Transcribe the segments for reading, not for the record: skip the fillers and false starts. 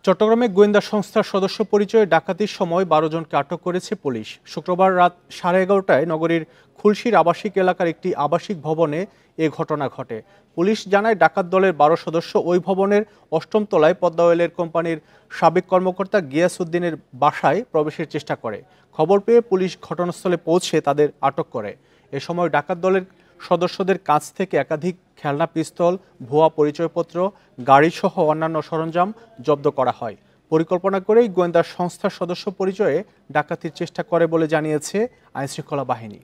চট্টগ্রামে গোয়েন্দা সংস্থার সদস্য পরিচয়ে ডাকাতির সময় ১২ জনকে আটক করেছে পুলিশ। শুক্রবার রাত 11:30টায় নগরীর খুলশীর আবাসিক এলাকার একটি আবাসিক ভবনে এ ঘটনা ঘটে। পুলিশ জানায় ডাকাত দলের ১২ সদস্য ওই ভবনের ৮ম তলায় পদ্মা অয়েলের কোম্পানির সাবেক কর্মকর্তা গিয়াস উদ্দিনের বাসায় প্রবেশের চেষ্টা করে। খবর পেয়ে পুলিশ ঘটনাস্থলে পৌঁছে তাদের আটক করে। এ সময় ডাকাত দলের সদস্যদের কাছ থেকে একাধিক খেলনা পিস্তল, ভুয়া পরিচয়পত্র, গাড়িসহ অন্যান্য সরঞ্জাম জব্দ করা হয়। পরিকল্পনা করেই গোয়েন্দা সংস্থার সদস্য পরিচয়ে ডাকাতির চেষ্টা করে বলে জানিয়েছে আইনশৃঙ্খলা বাহিনী।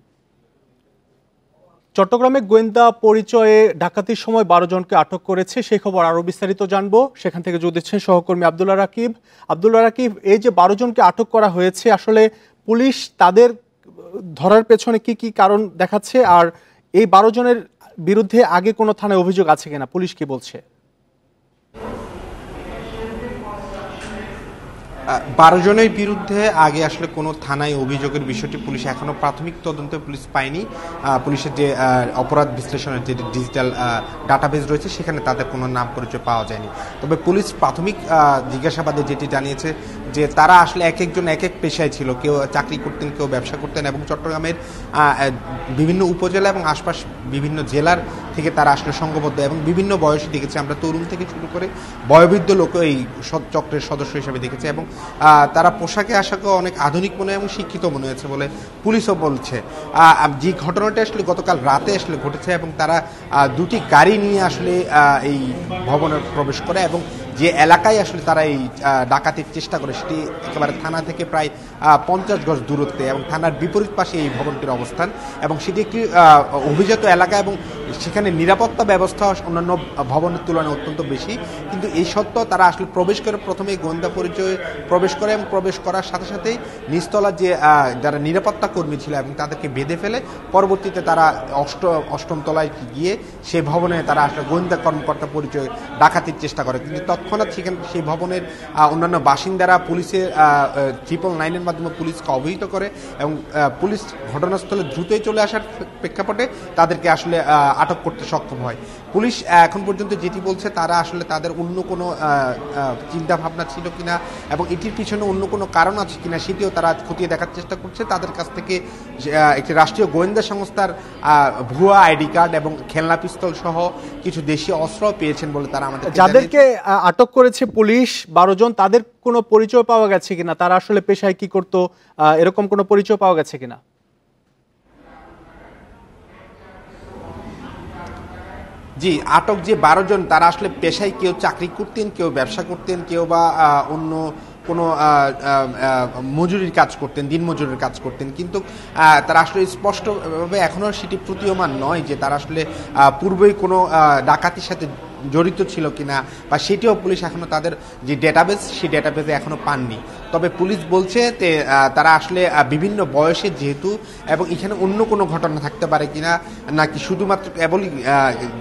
চট্টগ্রামে গোয়েন্দা পরিচয়ে ডাকাতির সময় ১২ জনকে আটক করেছে, সেই খবর আরও বিস্তারিত জানবো। সেখান থেকে যোগ দিচ্ছেন সহকর্মী আব্দুল্লাহ রাকিব। আব্দুল্লাহ রাকিব, এই যে ১২ জনকে আটক করা হয়েছে, আসলে পুলিশ তাদের ধরার পেছনে কি কি কারণ দেখাচ্ছে, আর এই ১২ জনের বিরুদ্ধে আগে কোনো থানায় অভিযোগ আছে কিনা, পুলিশ কি বলছে? ১২ জনের বিরুদ্ধে আগে আসলে কোনো থানায় অভিযোগের বিষয়টি পুলিশ এখনো প্রাথমিক তদন্তে পুলিশ পায়নি। পুলিশের যে অপরাধ বিশ্লেষণের যে ডিজিটাল ডাটাবেজ রয়েছে সেখানে তাদের কোনো নাম পরিচয় পাওয়া যায়নি। তবে পুলিশ প্রাথমিক জিজ্ঞাসাবাদে যেটি জানিয়েছে যে তারা আসলে এক একজন এক এক পেশায় ছিল, কেউ চাকরি করতেন, কেউ ব্যবসা করতেন, এবং চট্টগ্রামের বিভিন্ন উপজেলা এবং আশপাশ বিভিন্ন জেলার থেকে তারা আসলে সংঘবদ্ধ এবং বিভিন্ন বয়সে দেখেছে। আমরা তরুণ থেকে শুরু করে বয়োবৃদ্ধ লোকও এই চক্রের সদস্য হিসেবে দেখেছে, এবং তারা পোশাকে আশাকে অনেক আধুনিক মনে এবং শিক্ষিত মনে হয়েছে বলে পুলিশও বলছে। যে ঘটনাটা আসলে গতকাল রাতে আসলে ঘটেছে, এবং তারা দুটি গাড়ি নিয়ে আসলে এই ভবনে প্রবেশ করে এবং যে এলাকায় আসলে তারা এই ডাকাতির চেষ্টা করে সেটি একেবারে থানা থেকে প্রায় 50 গজ দূরত্বে, এবং থানার বিপরীত পাশে এই ভবনটির অবস্থান, এবং সেটি একটি অভিজাত এলাকা এবং সেখানে নিরাপত্তা ব্যবস্থা অন্যান্য ভবনের তুলনায় অত্যন্ত বেশি। কিন্তু এই সত্ত্বেও তারা আসলে প্রবেশ করে প্রথমে গোয়েন্দা পরিচয়ে প্রবেশ করে, এবং প্রবেশ করার সাথে সাথেই নিচতলার যে যারা নিরাপত্তা কর্মী ছিল এবং তাদেরকে বেঁধে ফেলে পরবর্তীতে তারা অষ্টম তলায় গিয়ে সেই ভবনে তারা আসলে গোয়েন্দা কর্মকর্তা পরিচয় ডাকাতির চেষ্টা করে। কিন্তু তৎক্ষণাৎ সেখানে সেই ভবনের অন্যান্য বাসিন্দারা পুলিশের 999-এর মাধ্যমে পুলিশকে অবহিত করে, এবং পুলিশ ঘটনাস্থলে দ্রুতই চলে আসার প্রেক্ষাপটে তাদেরকে আসলে আটক করতে সক্ষম হয়। পুলিশ এখন পর্যন্ত যেটি বলছে তারা আসলে তাদের অন্য কোনো চিন্তা ভাবনা ছিল কিনা এবং এটির পিছনে অন্য কোনো কারণ আছে কিনা সেটিও তারা খতিয়ে দেখার চেষ্টা করছে। তাদের কাছ থেকে একটি রাষ্ট্রীয় গোয়েন্দা সংস্থার ভুয়া আইডি কার্ড এবং খেলনা পিস্তল সহ কিছু দেশীয় অস্ত্র পেয়েছেন বলে তারা আমাদের যাদেরকে আটক করেছে পুলিশ ১২ জন, তাদের কোনো পরিচয় পাওয়া গেছে কিনা, তারা আসলে পেশায় কি করতো, এরকম কোনো পরিচয় পাওয়া গেছে কিনা? জি, আটক যে ১২ জন তারা আসলে পেশায় কেউ চাকরি করতেন, কেউ ব্যবসা করতেন, কেউ বা অন্য কোনো মজুরির কাজ করতেন, দিন মজুরির কাজ করতেন। কিন্তু তারা আসলে স্পষ্টভাবে এখনও সেটি প্রতীয়মান নয় যে তারা আসলে পূর্বেই কোনো ডাকাতির সাথে জড়িত ছিল কিনা, বা সেটিও পুলিশ এখনো তাদের যে ডেটাবেস সেই ডেটাবেসে এখনো পাননি। তবে পুলিশ বলছে যে তারা আসলে বিভিন্ন বয়সে যেহেতু, এবং এখানে অন্য কোনো ঘটনা থাকতে পারে কিনা, নাকি শুধুমাত্র কেবলই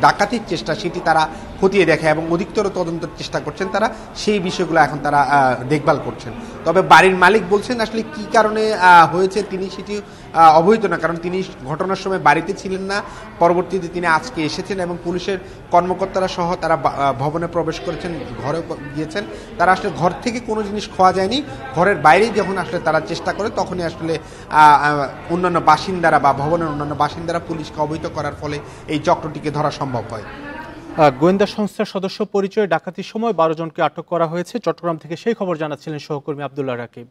ডাকাতির চেষ্টা সেটি তারা খতিয়ে দেখে এবং অধিকতর তদন্তের চেষ্টা করছেন। তারা সেই বিষয়গুলো এখন তারা দেখভাল করছেন। তবে বাড়ির মালিক বলছেন আসলে কি কারণে হয়েছে তিনি সেটি অবহিত না, কারণ তিনি ঘটনার সময় বাড়িতে ছিলেন না। পরবর্তীতে তিনি আজকে এসেছেন এবং পুলিশের কর্মকর্তারা সহ তারা ভবনে প্রবেশ করেছেন, ঘরে গিয়েছেন। তারা আসলে ঘর থেকে কোনো জিনিস খোয়া যায়নি, ঘরের বাইরেই যখন আসলে তারা চেষ্টা করে তখনই আসলে অন্যান্য বাসিন্দারা বা ভবনের অন্যান্য বাসিন্দারা পুলিশকে অবহিত করার ফলে এই চক্রটিকে ধরা সম্ভব হয়। গোয়েন্দা সংস্থার সদস্য পরিচয়ে ডাকাতির সময় ১২ জনকে আটক করা হয়েছে। চট্টগ্রাম থেকে সেই খবর জানাচ্ছিলেন সহকর্মী আব্দুল্লাহ রাকিব।